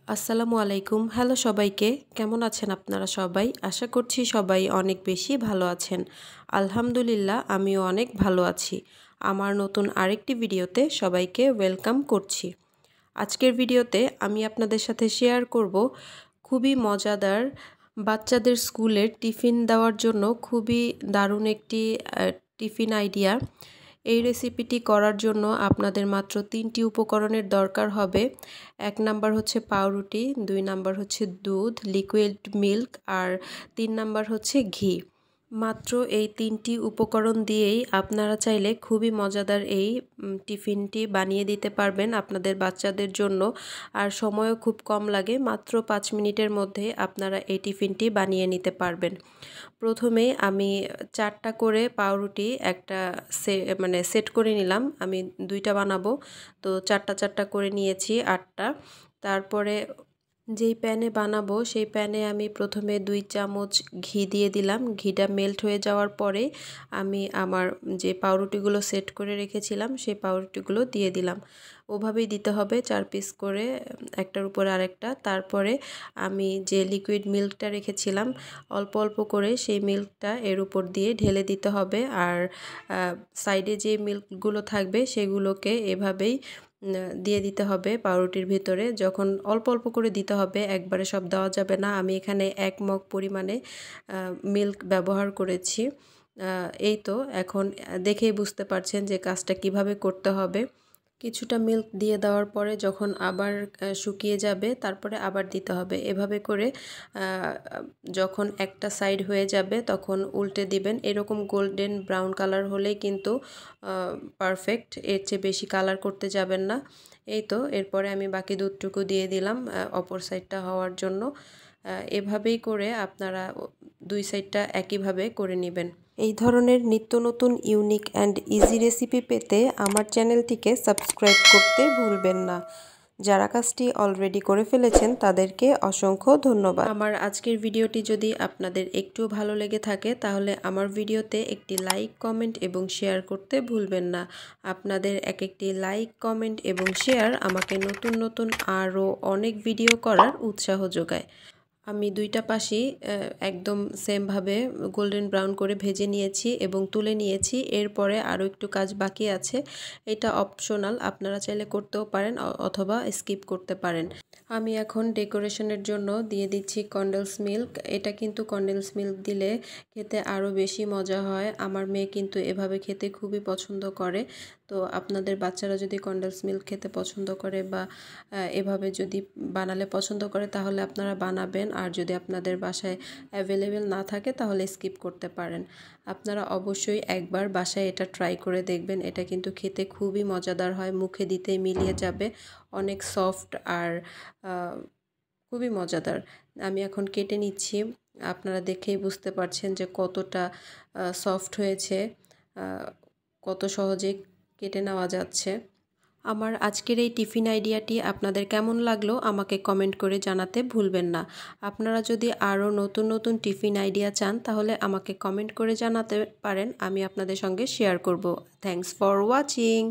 আসসালামু আলাইকুম। হ্যালো সবাইকে। কেমন আছেন আপনারা সবাই? আশা করছি সবাই অনেক বেশি ভালো আছেন। আলহামদুলিল্লাহ আমিও অনেক ভালো আছি। আমার নতুন আরেকটি ভিডিওতে সবাইকে ওয়েলকাম করছি। আজকের ভিডিওতে আমি আপনাদের সাথে শেয়ার করব খুবই মজাদার বাচ্চাদের স্কুলের টিফিন দেওয়ার জন্য খুবই দারুণ একটি টিফিন আইডিয়া। এই রেসিপিটি করার জন্য আপনাদের মাত্র 3টি উপকরণের দরকার হবে। 1 নাম্বার হচ্ছে পাউরুটি, 2 নাম্বার হচ্ছে দুধ, লিকুইড মিল্ক আর 3 নাম্বার হচ্ছে ঘি। মাত্র এই 3টি উপকরণ দিয়েই আপনারা চাইলে খুবই মজাদার এই টিফিনটি বানিয়ে দিতে পারবেন আপনাদের বাচ্চাদের জন্য। আর সময়ও খুব কম লাগে, মাত্র 5 মিনিটের মধ্যে আপনারা এই টিফিনটি বানিয়ে নিতে পারবেন। প্রথমেই আমি 4টা করে পাউরুটি একটা সেট করে নিলাম। আমি 2টা বানাবো, তো 4টা করে নিয়েছি 8টা। তারপরে যেই প্যানে বানাবো সেই প্যানে আমি প্রথমে 2 চামচ ঘি দিয়ে দিলাম। ঘিটা মেল্ট হয়ে যাওয়ার পরে আমি আমার যে পাউরুটিগুলো সেট করে রেখেছিলাম সেই পাউরুটিগুলো দিয়ে দিলাম। ওভাবেই দিতে হবে 4 পিস করে, একটার উপর আরেকটা। তারপরে আমি যে লিকুইড মিল্কটা রেখেছিলাম অল্প অল্প করে সেই মিল্কটা এর উপর দিয়ে ঢেলে দিতে হবে। আর সাইডে যে মিল্কগুলো থাকবে সেগুলোকে এভাবেই দিয়ে দিতে হবে পাউরুটির ভিতরে। যখন অল্প অল্প করে দিতে হবে, একবারে সব দেওয়া যাবে না। আমি এখানে 1 মগ পরিমাণে মিল্ক ব্যবহার করেছি। এই তো এখন দেখেই বুঝতে পারছেন যে কাজটা কিভাবে করতে হবে। কিছুটা মিল্ক দিয়ে দেওয়ার পরে যখন আবার শুকিয়ে যাবে তারপরে আবার দিতে হবে। এভাবে করে যখন একটা সাইড হয়ে যাবে তখন উল্টে দিবেন। এরকম গোল্ডেন ব্রাউন কালার হলেই কিন্তু পারফেক্ট, এর চেয়ে বেশি কালার করতে যাবেন না। এই তো এরপরে আমি বাকি দুধটুকু দিয়ে দিলাম অপর সাইডটা হওয়ার জন্য। এভাবেই করে আপনারা 2 সাইডটা একইভাবে করে নেবেন। এই ধরনের নিত্য নতুন ইউনিক অ্যান্ড ইজি রেসিপি পেতে আমার চ্যানেলটিকে সাবস্ক্রাইব করতে ভুলবেন না। যারা কাজটি অলরেডি করে ফেলেছেন তাদেরকে অসংখ্য ধন্যবাদ। আমার আজকের ভিডিওটি যদি আপনাদের একটু ভালো লেগে থাকে তাহলে আমার ভিডিওতে একটি লাইক, কমেন্ট এবং শেয়ার করতে ভুলবেন না। আপনাদের একটি লাইক, কমেন্ট এবং শেয়ার আমাকে নতুন নতুন আরও অনেক ভিডিও করার উৎসাহ যোগায়। আমি 2টা পাশই একদম সেমভাবে গোল্ডেন ব্রাউন করে ভেজে নিয়েছি এবং তুলে নিয়েছি। এরপরে আরও একটু কাজ বাকি আছে। এটা অপশনাল, আপনারা চাইলে করতেও পারেন অথবা স্কিপ করতে পারেন। আমি এখন ডেকোরেশনের জন্য দিয়ে দিচ্ছি কনডেন্স মিল্ক। এটা কিন্তু কনডেন্স মিল্ক দিলে খেতে আরও বেশি মজা হয়। আমার মেয়ে কিন্তু এভাবে খেতে খুবই পছন্দ করে। তো আপনাদের বাচ্চারা যদি কনডেন্স মিল্ক খেতে পছন্দ করে বা এভাবে যদি বানালে পছন্দ করে তাহলে আপনারা বানাবেন। আর যদি আপনাদের বাসায় অ্যাভেলেবেল না থাকে তাহলে স্কিপ করতে পারেন। আপনারা অবশ্যই একবার বাসায় এটা ট্রাই করে দেখবেন। এটা কিন্তু খেতে খুবই মজাদার হয়, মুখে দিতেই মিলিয়ে যাবে। অনেক সফট আর খুবই মজাদার। আমি এখন কেটে নিচ্ছি। আপনারা দেখেই বুঝতে পারছেন যে কতটা সফট হয়েছে, কত সহজে কেটে নেওয়া যাচ্ছে। আমার আজকের এই টিফিন আইডিয়াটি আপনাদের কেমন লাগলো আমাকে কমেন্ট করে জানাতে ভুলবেন না। আপনারা যদি আরও নতুন নতুন টিফিন আইডিয়া চান তাহলে আমাকে কমেন্ট করে জানাতে পারেন, আমি আপনাদের সঙ্গে শেয়ার করব। Thanks for watching.